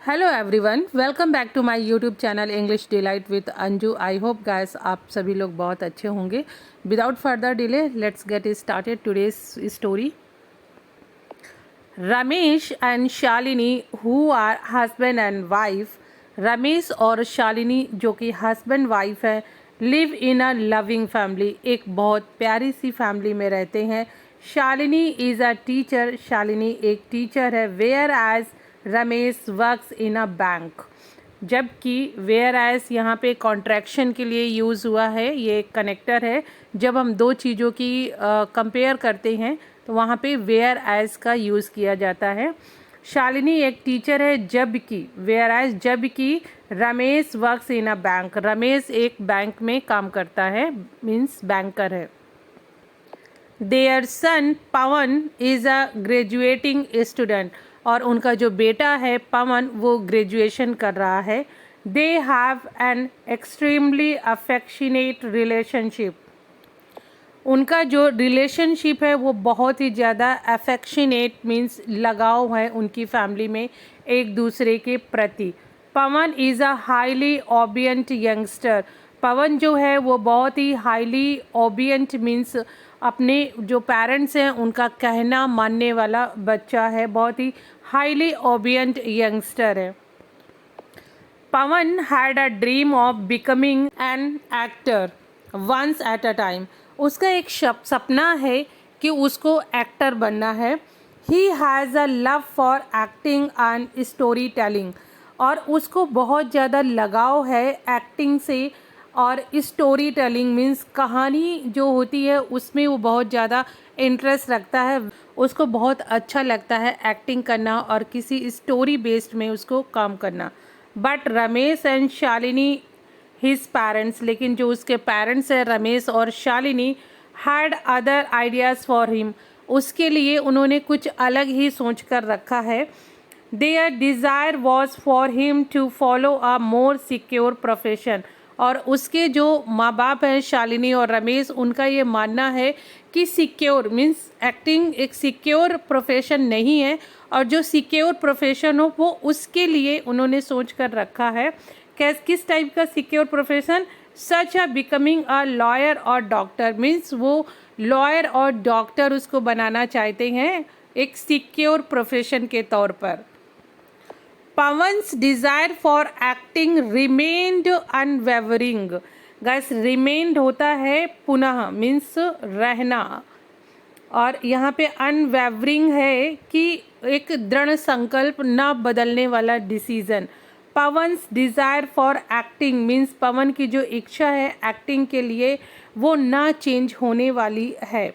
Hello everyone, welcome back to my YouTube channel English Delight with Anju. I hope guys आप सभी लोग बहुत अच्छे होंगे। Without further delay let's get started today's story. Ramesh and Shalini who are husband and wife. Ramesh और शालिनी जो कि husband wife है, live in a loving family, एक बहुत प्यारी सी फैमिली में रहते हैं। Shalini is a teacher, Shalini एक टीचर है। Whereas Ramesh works in a bank, जबकि वेयर एज यहाँ पे कॉन्ट्रैक्शन के लिए यूज़ हुआ है। ये एक कनेक्टर है। जब हम दो चीज़ों की कंपेयर करते हैं तो वहाँ पे वेयर एज का यूज़ किया जाता है। शालिनी एक टीचर है, जबकि वेयर एज जबकि Ramesh works in a bank, Ramesh एक बैंक में काम करता है, मीन्स बैंकर है। Their son Pavan is a graduating student, और उनका जो बेटा है पवन वो ग्रेजुएशन कर रहा है। They have an extremely affectionate relationship, उनका जो रिलेशनशिप है वो बहुत ही ज़्यादा अफेक्शनेट मीन्स लगाव है उनकी फैमिली में एक दूसरे के प्रति। पवन is a highly obedient youngster, पवन जो है वो बहुत ही हाईली ओबियंट मीन्स अपने जो पेरेंट्स हैं उनका कहना मानने वाला बच्चा है, बहुत ही हाईली ओबियंट यंगस्टर है। Pawan had a dream of becoming an actor once at a time, उसका एक सपना है कि उसको एक्टर बनना है। He has a love for acting and storytelling, और उसको बहुत ज़्यादा लगाव है एक्टिंग से और स्टोरी टेलिंग मीन्स कहानी जो होती है उसमें वो बहुत ज़्यादा इंटरेस्ट रखता है। उसको बहुत अच्छा लगता है एक्टिंग करना और किसी स्टोरी बेस्ड में उसको काम करना। But Ramesh and Shalini his parents, लेकिन जो उसके पेरेंट्स हैं रमेश और Shalini, had other ideas for him, उसके लिए उन्होंने कुछ अलग ही सोच कर रखा है। Their desire was for him to follow a more secure profession, और उसके जो माँ बाप हैं शालिनी और रमेश, उनका ये मानना है कि सिक्योर मीन्स एक्टिंग एक सिक्योर प्रोफेशन नहीं है, और जो सिक्योर प्रोफेशन हो वो उसके लिए उन्होंने सोच कर रखा है। किस टाइप का secure profession? Such a becoming a lawyer और डॉक्टर, मीन्स वो लॉयर और डॉक्टर उसको बनाना चाहते हैं एक सिक्योर प्रोफेशन के तौर पर। Pawan's desire for acting remained unwavering, गैस रिमेन्ड होता है पुनः मीन्स रहना, और यहाँ पे अनवेवरिंग है कि एक दृढ़ संकल्प न बदलने वाला decision. Pawan's desire for acting means Pawan की जो इच्छा है एक्टिंग के लिए वो ना चेंज होने वाली है।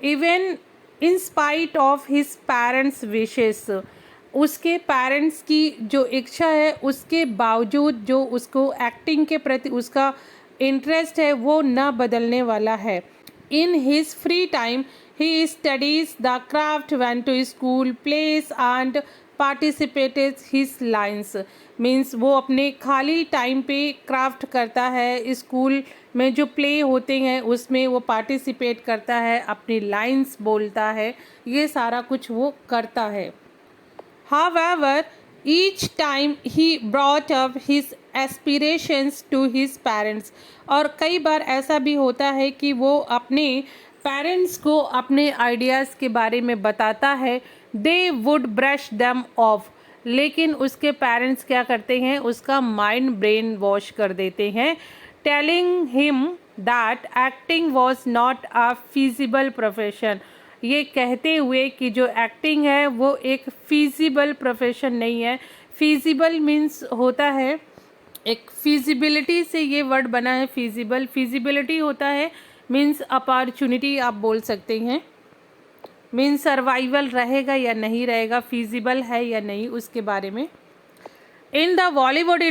Even in spite of his parents wishes, उसके पेरेंट्स की जो इच्छा है उसके बावजूद जो उसको एक्टिंग के प्रति उसका इंटरेस्ट है वो ना बदलने वाला है। In his free time he studies the craft, went to school, places and participated his lines, means वो अपने खाली टाइम पे क्राफ्ट करता है, स्कूल में जो प्ले होते हैं उसमें वो पार्टिसिपेट करता है, अपनी लाइन्स बोलता है, ये सारा कुछ वो करता है। However, each time he brought up his aspirations to his parents, और कई बार ऐसा भी होता है कि वो अपने पेरेंट्स को अपने आइडियाज़ के बारे में बताता है। दे वुड ब्रश दम ऑफ, लेकिन उसके पेरेंट्स क्या करते हैं, उसका माइंड ब्रेन वॉश कर देते हैं। Telling him that acting was not a feasible profession, ये कहते हुए कि जो एक्टिंग है वो एक फीजिबल प्रोफेशन नहीं है। फीजिबल मीन्स होता है एक फिजिबिलिटी से ये वर्ड बना है फिजिबल, फिजिबिलिटी होता है मीन्स अपॉर्चुनिटी, आप बोल सकते हैं मीन्स सर्वाइवल रहेगा या नहीं रहेगा, फिजिबल है या नहीं उसके बारे में। इन द बॉलीवुड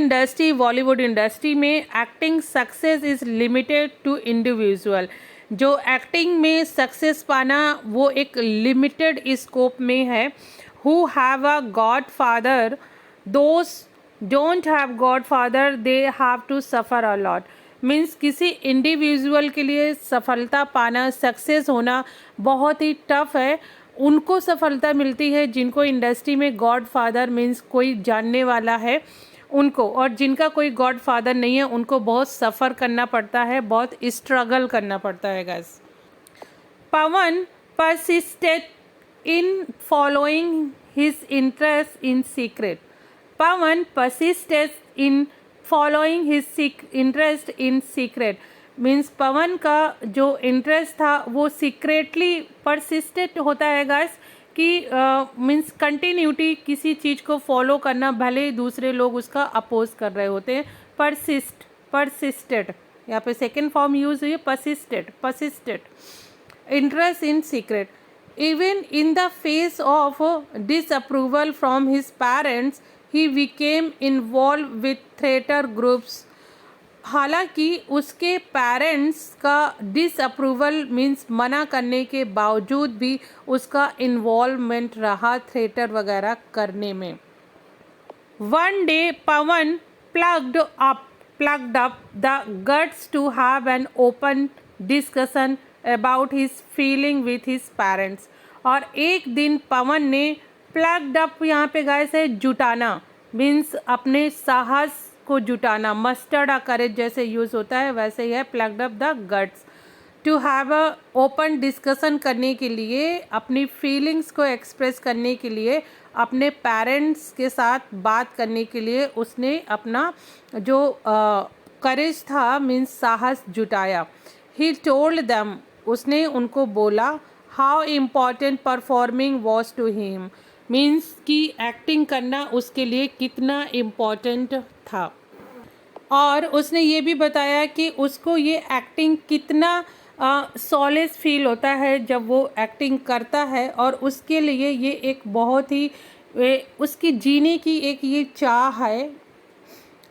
इंडस्ट्री में acting success is limited to individual, जो एक्टिंग में सक्सेस पाना वो एक लिमिटेड स्कोप में है। Who have a god father, those don't have god father they have to suffer a lot, means किसी individual के लिए सफलता पाना, सक्सेस होना बहुत ही टफ है। उनको सफलता मिलती है जिनको इंडस्ट्री में गॉड फादर मीन्स कोई जानने वाला है उनको, और जिनका कोई गॉड फादर नहीं है उनको बहुत सफ़र करना पड़ता है, बहुत स्ट्रगल करना पड़ता है guys. Pawan persisted in following his interest in secret. Pawan persisted in following his interest in secret. Means Pawan का जो इंटरेस्ट था वो सीक्रेटली परसिस्टेंट होता है गाइस कि मीन्स कंटिन्यूटी किसी चीज़ को फॉलो करना, भले दूसरे लोग उसका अपोज कर रहे होते हैं। परसिस्टेड यहाँ पे सेकेंड फॉर्म यूज हुई है, persisted interest in secret. Even in the face of disapproval from his parents, he became involved with theater groups. हालांकि उसके पेरेंट्स का डिसअप्रूवल मीन्स मना करने के बावजूद भी उसका इन्वॉल्वमेंट रहा थिएटर वगैरह करने में। One day, Pawan plucked up the guts to have an open discussion about his feeling with his parents. और एक दिन पवन ने प्लग्ड अप यहाँ पे गाइस है जुटाना, मीन्स अपने साहस को जुटाना, मस्टर्ड अ करेज जैसे यूज़ होता है वैसे ही है plugged up the guts, to have a open discussion करने के लिए, अपनी फीलिंग्स को एक्सप्रेस करने के लिए, अपने पेरेंट्स के साथ बात करने के लिए उसने अपना जो करेज था मीन्स साहस जुटाया। ही टोल्ड देम, उसने उनको बोला, how important performing was to him, means कि एक्टिंग करना उसके लिए कितना इम्पॉर्टेंट था। और उसने ये भी बताया कि उसको ये एक्टिंग कितना सॉलेस फील होता है जब वो एक्टिंग करता है, और उसके लिए ये एक बहुत ही उसकी जीने की एक ये चाह है।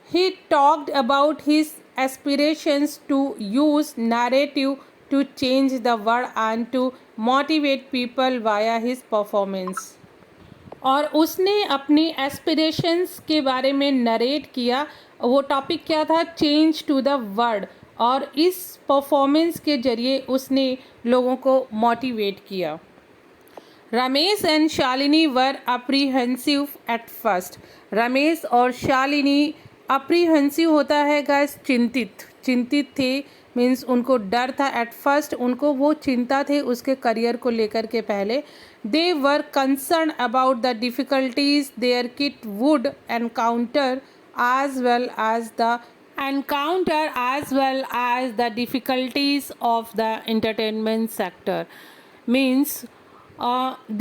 He talked about his aspirations to use narrative to change the world and to motivate people via his performance. और उसने अपनी एस्पिरेशंस के बारे में नरेट किया। वो टॉपिक क्या था? Change to the world. और इस परफॉर्मेंस के जरिए उसने लोगों को मोटिवेट किया। Ramesh and Shalini were apprehensive at first. Ramesh और शालिनी, अप्रीहेंसिव होता है गाइस चिंतित थे, मीन्स उनको डर था। एट फर्स्ट उनको वो चिंता थे उसके करियर को लेकर के पहले। They were concern about the difficulties their kid would encounter as well as the difficulties of the entertainment sector. Means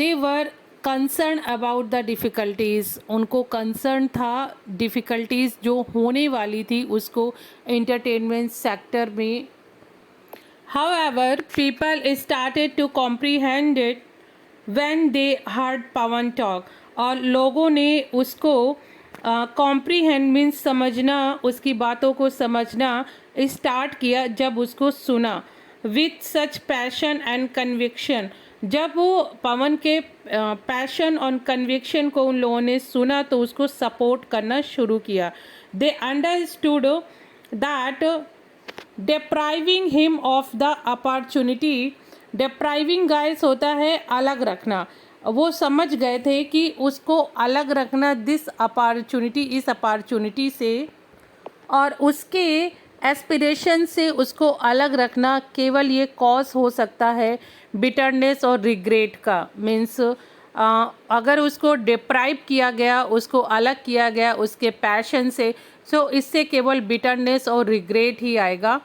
they were concern about the difficulties, उनको कंसर्न था डिफ़िकल्टीज़ जो होने वाली थी उसको एंटरटेनमेंट सेक्टर में। However people started to comprehend it when they heard Pavan talk. और लोगों ने उसको कॉम्प्रीहेंड मीन्स समझना, उसकी बातों को समझना स्टार्ट किया जब उसको सुना। With such passion and conviction, जब वो पवन के पैशन और कन्विक्शन को उन लोगों ने सुना तो उसको सपोर्ट करना शुरू किया। They understood that depriving him of the opportunity, depriving guys होता है अलग रखना। वो समझ गए थे कि उसको अलग रखना दिस अपॉर्चुनिटी, इस अपॉर्चुनिटी से, और उसके एस्पिरेशन से उसको अलग रखना केवल ये कॉज हो सकता है बिटरनेस और रिग्रेट का। मीन्स अगर उसको डिप्राइव किया गया, उसको अलग किया गया उसके पैशन से, सो इससे केवल बिटरनेस और रिग्रेट ही आएगा।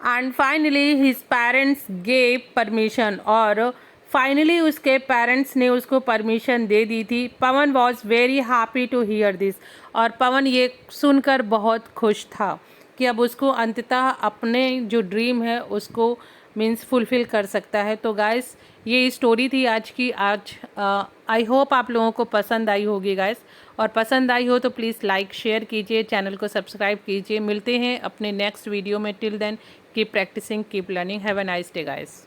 And finally his parents gave permission, और फाइनली उसके पेरेंट्स ने उसको परमिशन दे दी थी। Pawan was very happy to hear this, और पवन ये सुनकर बहुत खुश था कि अब उसको अंततः अपने जो ड्रीम है उसको मीन्स फुलफ़िल कर सकता है। तो गाइस ये स्टोरी थी आज की। आई होप आप लोगों को पसंद आई होगी गाइस, और पसंद आई हो तो प्लीज़ लाइक शेयर कीजिए, चैनल को सब्सक्राइब कीजिए। मिलते हैं अपने नेक्स्ट वीडियो में। Till then keep practising, keep learning. Have a nice day guys.